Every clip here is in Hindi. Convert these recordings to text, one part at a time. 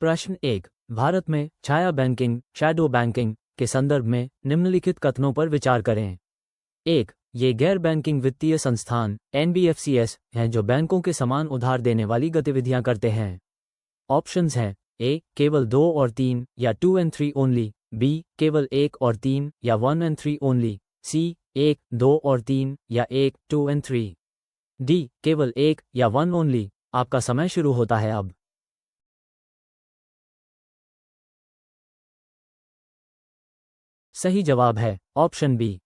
प्रश्न 1। भारत में छाया बैंकिंग, शैडो बैंकिंग के संदर्भ में निम्नलिखित कथनों पर विचार करें। 1। ये गैर बैंकिंग वित्तीय संस्थान NBFCs हैं जो बैंकों के समान उधार देने वाली गतिविधियां करते हैं। ऑप्शंस हैं ए केवल 2 और 3 या 2 and 3 ओनली, बी केवल 1 और 3 या 1 and 3 ओनली, सी 1, 2 और 3 या 1, 2 and 3, डी केवल 1 या 1 ओनली। आपका समय शुरू होता है अब। सही जवाब है ऑप्शन बी।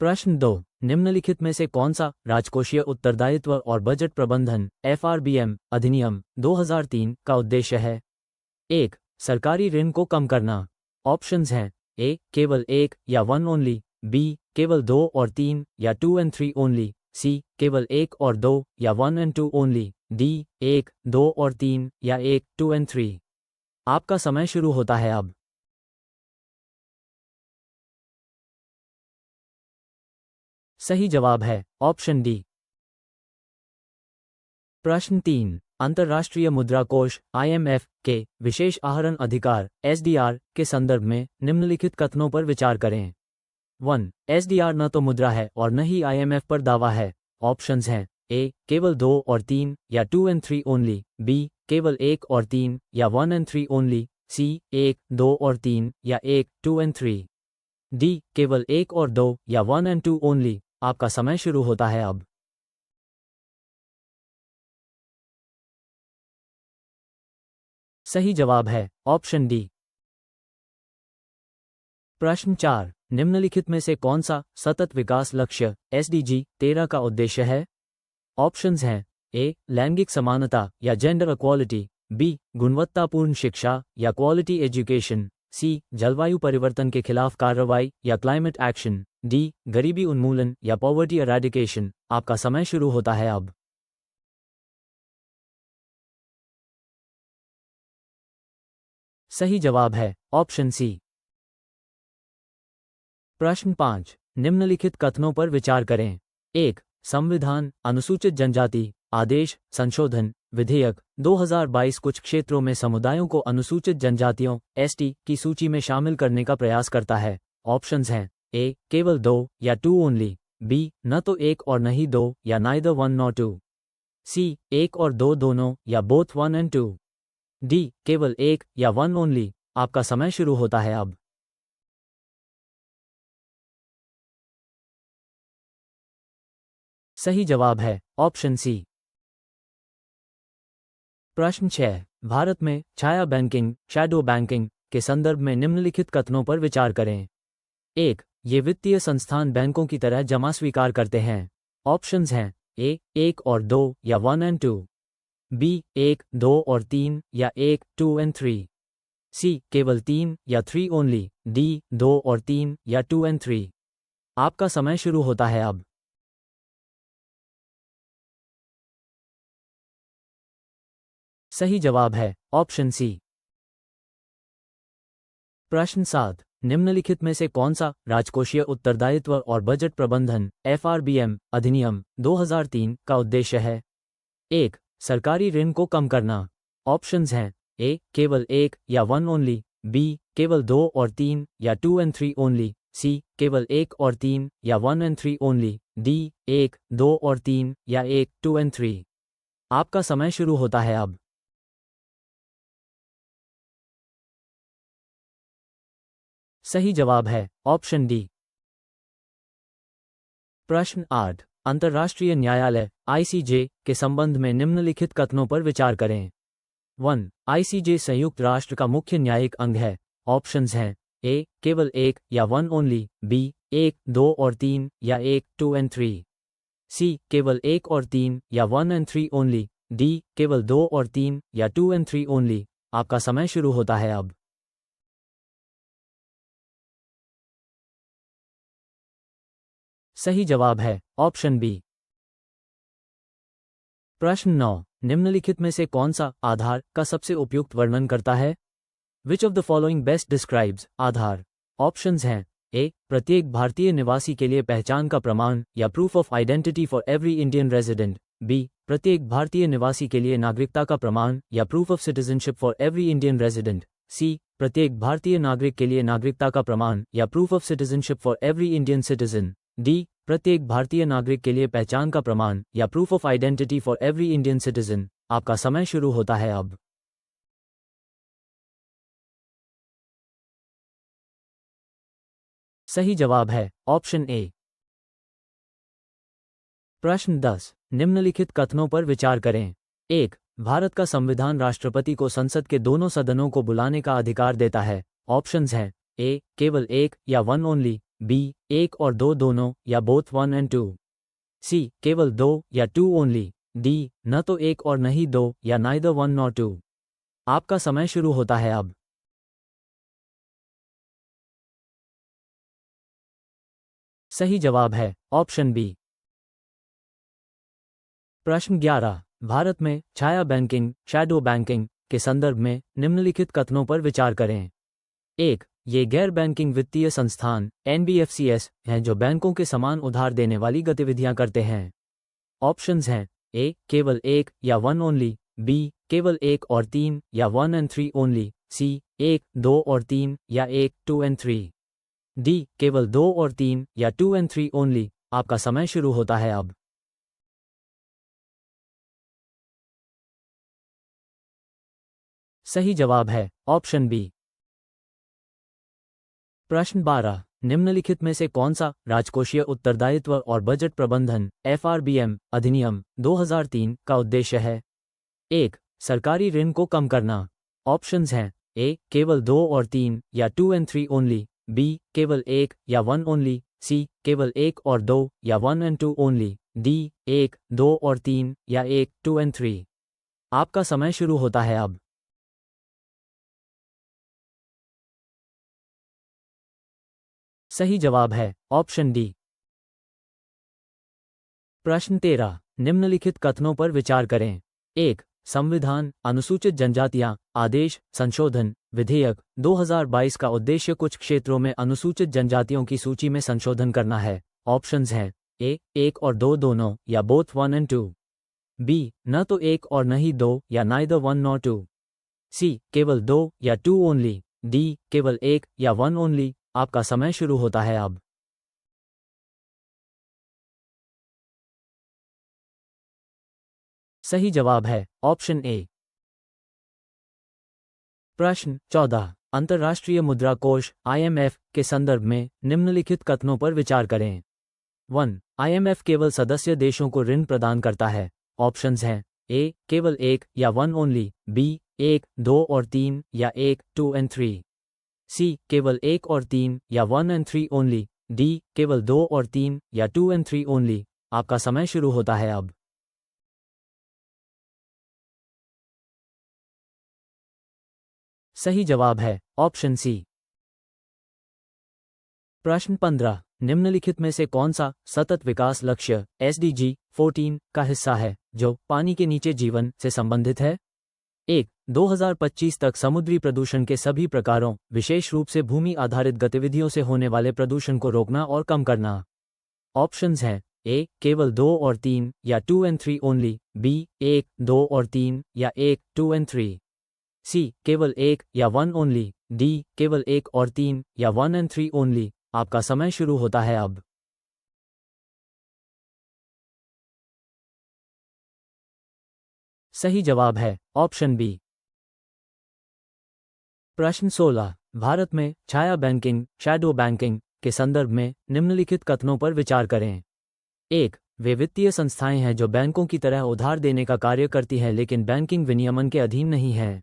प्रश्न 2। निम्नलिखित में से कौन सा राजकोषीय उत्तरदायित्व और बजट प्रबंधन FRBM अधिनियम 2003 का उद्देश्य है? 1। सरकारी ऋण को कम करना। ऑप्शंस हैं ए केवल 1 या 1 ओनली, बी केवल 2 और 3 या 2 and 3 ओनली, सी केवल 1 और 2 या 1 and 2 ओनली, डी 1, 2 और 3 या 1, 2 and 3। आपका समय शुरू होता है अब। सही जवाब है ऑप्शन डी। प्रश्न 3। अंतर्राष्ट्रीय मुद्रा कोष IMF के विशेष आहरण अधिकार SDR के संदर्भ में निम्नलिखित कथनों पर विचार करें। 1। SDR न तो मुद्रा है और न ही IMF पर दावा है। ऑप्शंस हैं ए केवल 2 और 3 या 2 and 3 ओनली, बी केवल 1 और 3 या 1 and 3 ओनली, सी 1, 2 और 3 या 1, 2 and 3, डी केवल 1 और 2 या 1 and 2 ओनली। आपका समय शुरू होता है अब। सही जवाब है ऑप्शन डी। प्रश्न 4। निम्नलिखित में से कौन सा सतत विकास लक्ष्य SDG 13 का उद्देश्य है? ऑप्शंस हैं ए लैंगिक समानता या जेंडर इक्वालिटी, बी गुणवत्तापूर्ण शिक्षा या क्वालिटी एजुकेशन, सी जलवायु परिवर्तन के खिलाफ कार्रवाई या क्लाइमेट एक्शन, डी गरीबी उन्मूलन या पॉवर्टी एराडिकेशन। आपका समय शुरू होता है अब। सही जवाब है ऑप्शन सी। प्रश्न 5। निम्नलिखित कथनों पर विचार करें। 1। संविधान अनुसूचित जनजाति आदेश संशोधन विधेयक 2022 कुछ क्षेत्रों में समुदायों को अनुसूचित जनजातियों ST की सूची में शामिल करने का प्रयास करता है। ऑप्शंस हैं ए केवल 2 या 2 ओनली, बी न तो 1 और न ही 2 या नाइदर 1 nor 2, सी 1 और 2 दोनों या बोथ 1 and 2, डी केवल 1 या 1 ओनली। आपका समय शुरू होता है अब। सही जवाब है ऑप्शन सी। प्रश्न 6। भारत में छाया बैंकिंग, शैडो बैंकिंग के संदर्भ में निम्नलिखित कथनों पर विचार करें। 1। ये वित्तीय संस्थान बैंकों की तरह जमा स्वीकार करते हैं। ऑप्शंस हैं ए 1 और 2 या 1 and 2, बी 1, 2 और 3 या 1, 2 and 3, सी केवल 3 या 3 ओनली, डी 2 और 3 या 2 and 3। आपका समय शुरू होता है अब। सही जवाब है ऑप्शन सी। प्रश्न 7। निम्नलिखित में से कौन सा राजकोषीय उत्तरदायित्व और बजट प्रबंधन FRBM अधिनियम 2003 का उद्देश्य है? 1। सरकारी ऋण को कम करना। ऑप्शंस हैं ए केवल 1 या 1 ओनली, बी केवल 2 और 3 या 2 and 3 ओनली, सी केवल 1 और 3 या 1 and 3 ओनली, डी 1, 2 और 3 या 1, 2 and 3। आपका समय शुरू होता है अब। सही जवाब है ऑप्शन डी। प्रश्न 8। अंतर्राष्ट्रीय न्यायालय ICJ के संबंध में निम्नलिखित कथनों पर विचार करें। 1। ICJ संयुक्त राष्ट्र का मुख्य न्यायिक अंग है। ऑप्शंस हैं ए केवल 1 या 1 ओनली, बी 1, 2 और 3 या 1, 2 and 3, सी केवल 1 और 3 या 1 and 3 ओनली, डी केवल 2 और 3 या 2 and 3 ओनली। आपका समय शुरू होता है अब। सही जवाब है ऑप्शन बी। प्रश्न 9। निम्नलिखित में से कौन सा आधार का सबसे उपयुक्त वर्णन करता है? Which of the following best describes Aadhaar? Options हैं ए प्रत्येक भारतीय निवासी के लिए पहचान का प्रमाण या proof of identity for every Indian resident, B प्रत्येक भारतीय निवासी के लिए नागरिकता का प्रमाण या proof of citizenship for every Indian resident, C प्रत्येक भारतीय नागरिक के लिए नागरिकता का प्रमाण या proof of citizenship for every Indian citizen, D प्रत्येक भारतीय नागरिक के लिए पहचान का प्रमाण या proof of identity for every Indian citizen. आपका समय शुरू होता है अब। सही जवाब है ऑप्शन ए। प्रश्न 10, निम्नलिखित कथनों पर विचार करें। 1. भारत का संविधान राष्ट्रपति को संसद के दोनों सदनों को बुलाने का अधिकार देता है। ऑप्शंस हैं ए केवल एक या वन ओनली, बी एक और दो दोनों या both one and to, C केवल दो या टू ओनली, डी न तो एक और नहीं दो या नाइदर वन नॉर टू। आपका समय शुरू होता है अब। सही जवाब है ऑप्शन बी। प्रश्न 11, भारत में छाया बैंकिंग, शैडो बैंकिंग के संदर्भ में निम्नलिखित कथनों पर विचार करें। 1. ये गैर बैंकिंग वित्तीय संस्थान NBFCs हैं जो बैंकों के समान उधार देने वाली गतिविधियां करते हैं। ऑप्शंस हैं ए केवल एक या वन ओनली, बी केवल एक और तीन या one and three only, C एक दो और तीन या एक टू एंड थ्री, डी केवल दो और तीन या टू एंड थ्री ओनली। आपका समय शुरू होता है अब। सही जवाब है ऑप्शन बी। प्रश्न 12, निम्नलिखित में से कौन सा राजकोषीय उत्तरदायित्व और बजट प्रबंधन FRBM अधिनियम 2003 का उद्देश्य है। 1. सरकारी ऋण को कम करना। ऑप्शंस हैं ए केवल दो और तीन या two and three only, B केवल एक या वन ओनली, सी केवल एक और दो या one and two only, D एक दो और तीन या एक टू एंड थ्री। आपका समय शुरू होता है अब। सही जवाब है ऑप्शन डी। प्रश्न 13, निम्नलिखित कथनों पर विचार करें। 1. संविधान अनुसूचित जनजातियां आदेश संशोधन विधेयक 2022 का उद्देश्य कुछ क्षेत्रों में अनुसूचित जनजातियों की सूची में संशोधन करना है। ऑप्शंस हैं ए एक और दो दोनों या both one and two, B न तो एक और न ही दो या neither one nor two, C केवल दो या टू ओनली, डी केवल एक या वन ओनली। आपका समय शुरू होता है अब। सही जवाब है ऑप्शन ए। प्रश्न 14, अंतर्राष्ट्रीय मुद्रा कोष IMF के संदर्भ में निम्नलिखित कथनों पर विचार करें। 1. IMF केवल सदस्य देशों को ऋण प्रदान करता है। ऑप्शंस हैं ए केवल एक या वन ओनली, बी एक दो और तीन या एक टू एंड थ्री, सी केवल एक और तीन या one and three only, D केवल दो और तीन या टू एंड थ्री ओनली। आपका समय शुरू होता है अब। सही जवाब है ऑप्शन सी। प्रश्न 15, निम्नलिखित में से कौन सा सतत विकास लक्ष्य SDG 14 का हिस्सा है जो पानी के नीचे जीवन से संबंधित है। 1. 2025 तक समुद्री प्रदूषण के सभी प्रकारों विशेष रूप से भूमि आधारित गतिविधियों से होने वाले प्रदूषण को रोकना और कम करना। ऑप्शंस हैं ए केवल दो और तीन या two and three only, B एक दो और तीन या एक टू एंड थ्री, सी केवल एक या वन ओनली, डी केवल एक और तीन या वन एंड थ्री ओनली। आपका समय शुरू होता है अब। सही जवाब है ऑप्शन बी। प्रश्न 16, भारत में छाया बैंकिंग, शैडो बैंकिंग के संदर्भ में निम्नलिखित कथनों पर विचार करें। 1. वे वित्तीय संस्थाएं हैं जो बैंकों की तरह उधार देने का कार्य करती हैं लेकिन बैंकिंग विनियमन के अधीन नहीं हैं।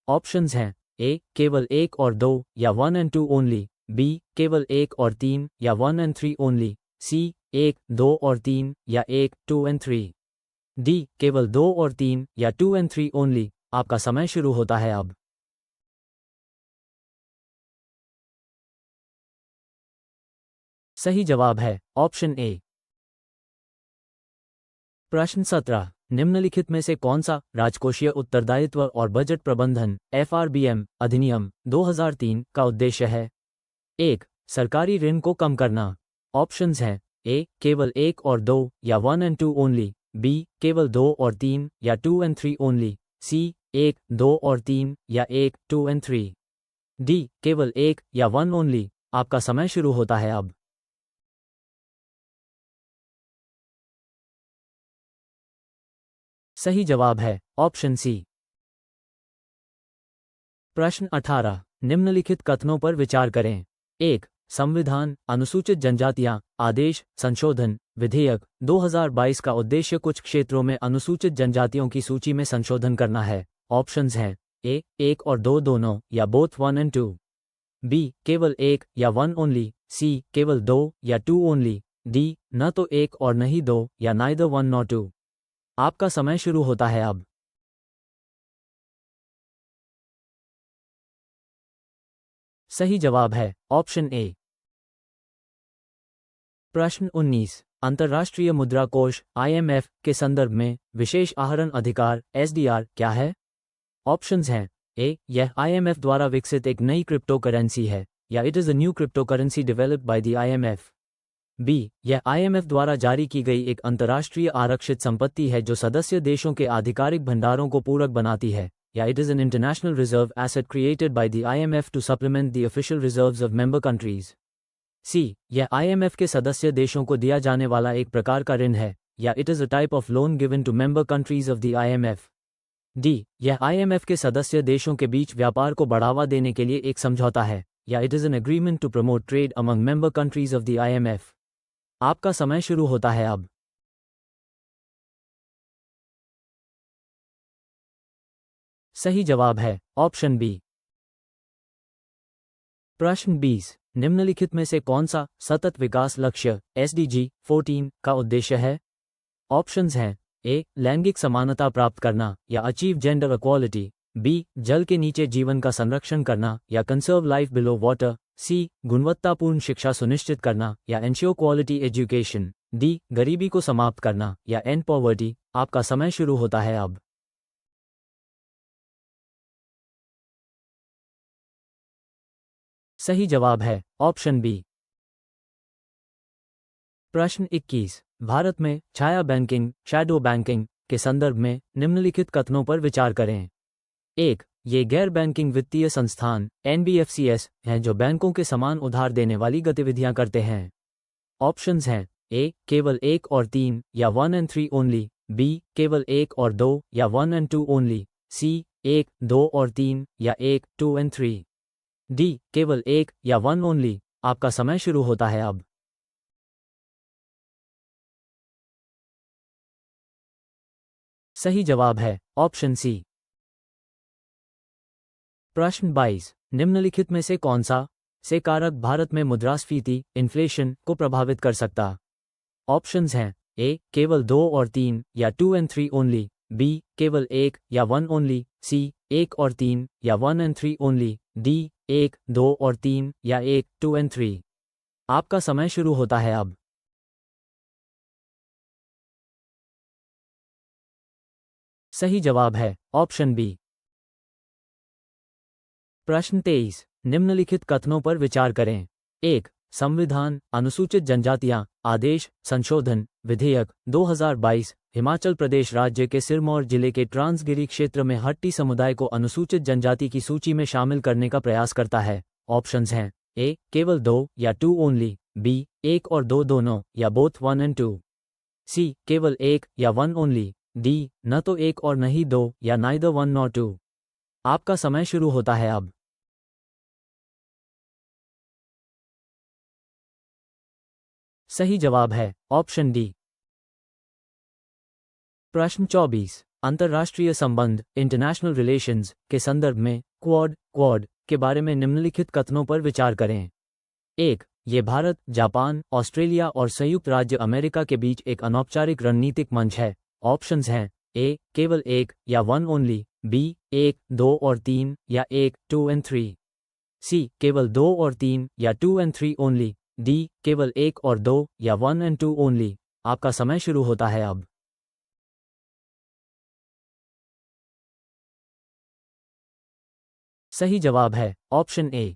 ऑप्शंस हैं ए केवल एक और दो या one and two only, B केवल एक और तीन या one and three only, C एक दो और तीन या एक टू एंड थ्री, डी केवल दो और तीन या टू एंड थ्री ओनली। आपका समय शुरू होता है अब। सही जवाब है ऑप्शन ए। प्रश्न 17, निम्नलिखित में से कौन सा राजकोषीय उत्तरदायित्व और बजट प्रबंधन FRBM अधिनियम 2003 का उद्देश्य है। 1. सरकारी ऋण को कम करना। ऑप्शंस हैं ए केवल एक और दो या one and two only, B केवल 2 और 3 या 2 and 3 ओनली, सी 1, 2 और 3 या 1, 2 and 3, डी केवल 1 या 1 ओनली। आपका समय शुरू होता है अब। सही जवाब है ऑप्शन सी। प्रश्न 18, निम्नलिखित कथनों पर विचार करें। 1. संविधान, अनुसूचित जनजातियां, आदेश, संशोधन, विधेयक 2022 का उद्देश्य कुछ क्षेत्रों में अनुसूचित जनजातियों की सूची में संशोधन करना है। ऑप्शंस हैं ए 1 और 2 दोनों या बोथ 1 and 2, बी केवल 1 या 1 ओनली, सी केवल 2 या 2 ओनली, डी न तो 1 और नहीं 2 या नाइदर 1 nor 2। आपका समय शुरू होता है अब। सही जवाब है ऑप्शन ए। प्रश्न 19, अंतर्राष्ट्रीय मुद्रा कोष IMF के संदर्भ में विशेष आहरण अधिकार SDR क्या है? ऑप्शंस हैं ए यह IMF द्वारा विकसित एक नई क्रिप्टो करेंसी है या it is a new cryptocurrency developed by the IMF, B यह IMF द्वारा जारी की गई एक अंतर्राष्ट्रीय आरक्षित संपत्ति है जो सदस्य देशों के आधिकारिक भंडारों को पूरक बनाती है, या it is an international reserve asset created by the IMF to supplement the official reserves of member countries, C यह IMF के सदस्य देशों को दिया जाने वाला एक प्रकार का ऋण है, या it is a type of loan given to member countries of the IMF, D यह IMF के सदस्य देशों के बीच व्यापार को बढ़ावा देने के लिए एक समझौता है, या it is an agreement to promote trade among member countries of the IMF। आपका समय शुरू होता है अब। सही जवाब है ऑप्शन बी। प्रश्न 20, निम्नलिखित में से कौन सा सतत विकास लक्ष्य SDG 14 का उद्देश्य है? ऑप्शंस हैं ए लैंगिक समानता प्राप्त करना या अचीव जेंडर इक्वालिटी, बी जल के नीचे जीवन का संरक्षण करना या कंसर्व लाइफ बिलो वाटर, सी गुणवत्तापूर्ण शिक्षा सुनिश्चित करना या एंश्योर क्वालिटी एजुकेशन, डी गरीबी को समाप्त करना या एंड पॉवर्टी। आपका समय शुरू होता है अब। सही जवाब है ऑप्शन बी। प्रश्न 21, भारत में छाया बैंकिंग शैडो बैंकिंग के संदर्भ में निम्नलिखित कथनों पर विचार करें। 1. ये गैर बैंकिंग वित्तीय संस्थान NBFCs हैं जो बैंकों के समान उधार देने वाली गतिविधियां करते हैं। ऑप्शंस हैं ए केवल 1 और 3 या 1 and 3 ओनली, बी केवल 1 और 2 या 1 and 2 ओनली, सी 1, 2 और 3 या 1, 2 and 3, डी केवल 1 या 1 ओनली। आपका समय शुरू होता है अब। सही जवाब है ऑप्शन सी। प्रश्न 22, निम्नलिखित में से कौन सा से कारक भारत में मुद्रास्फीति इन्फ्लेशन को प्रभावित कर सकता? ऑप्शंस हैं ए केवल 2 और 3 या 2 and 3 ओनली, बी केवल 1 या 1 ओनली, सी 1 और 3 या 1 and 3 ओनली, डी 1, 2 और 3 या 1, 2 and 3। आपका समय शुरू होता है अब। सही जवाब है ऑप्शन बी। प्रश्न 23, निम्नलिखित कथनों पर विचार करें। 1. संविधान, अनुसूचित जनजातियां, आदेश, संशोधन, विधेयक 2022 हिमाचल प्रदेश राज्य के सिरमौर जिले के ट्रांसगिरी क्षेत्र में हट्टी समुदाय को अनुसूचित जनजाति की सूची में शामिल करने का प्रयास करता है। ऑप्शंस हैं ए केवल 2 या 2 ओनली, बी 1 और 2 दोनों या बोथ 1 and 2, सी केवल 1 या 1 ओनली, डी न तो 1 और नहीं 2 या नाइदर 1 nor 2। आपका समय शुरू होता है अब। सही जवाब है ऑप्शन डी। प्रश्न 24, अंतर्राष्ट्रीय संबंध इंटरनेशनल रिलेशंस के संदर्भ में क्वाड के बारे में निम्नलिखित कथनों पर विचार करें। 1. ये भारत, जापान, ऑस्ट्रेलिया और संयुक्त राज्य अमेरिका के बीच एक अनौपचारिक रणनीतिक मंच है। ऑप्शंस हैं ए केवल 1 या 1 ओनली, बी 1, 2 और 3 या 1, 2 and 3, सी केवल 2 और 3 या 2 and 3 ओनली, डी केवल 1 और 2 या 1 and 2 ओनली। आपका समय शुरू होता है अब। सही जवाब है ऑप्शन ए।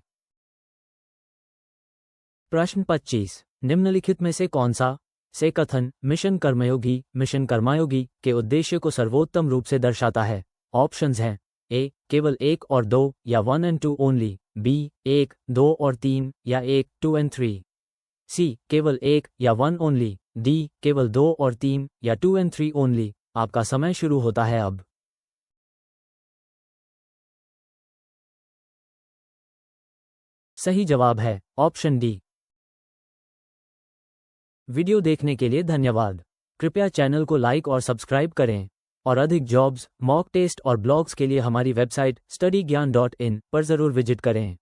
प्रश्न 25, निम्नलिखित में से कौन सा से कथन मिशन कर्मयोगी मिशन कर्मयोगी के उद्देश्य को सर्वोत्तम रूप से दर्शाता है। ऑप्शंस हैं ए केवल 1 और 2 या 1 and 2 ओनली, बी 1, 2 और 3 या 1, 2 and 3, सी केवल 1 या 1 ओनली, डी केवल 2 और 3 या 2 and 3 ओनली। आपका समय शुरू होता है अब। सही जवाब है ऑप्शन डी। वीडियो देखने के लिए धन्यवाद। कृपया चैनल को लाइक और सब्सक्राइब करें और अधिक जॉब्स, मॉक टेस्ट और ब्लॉग्स के लिए हमारी वेबसाइट studygyaan.in पर जरूर विजिट करें।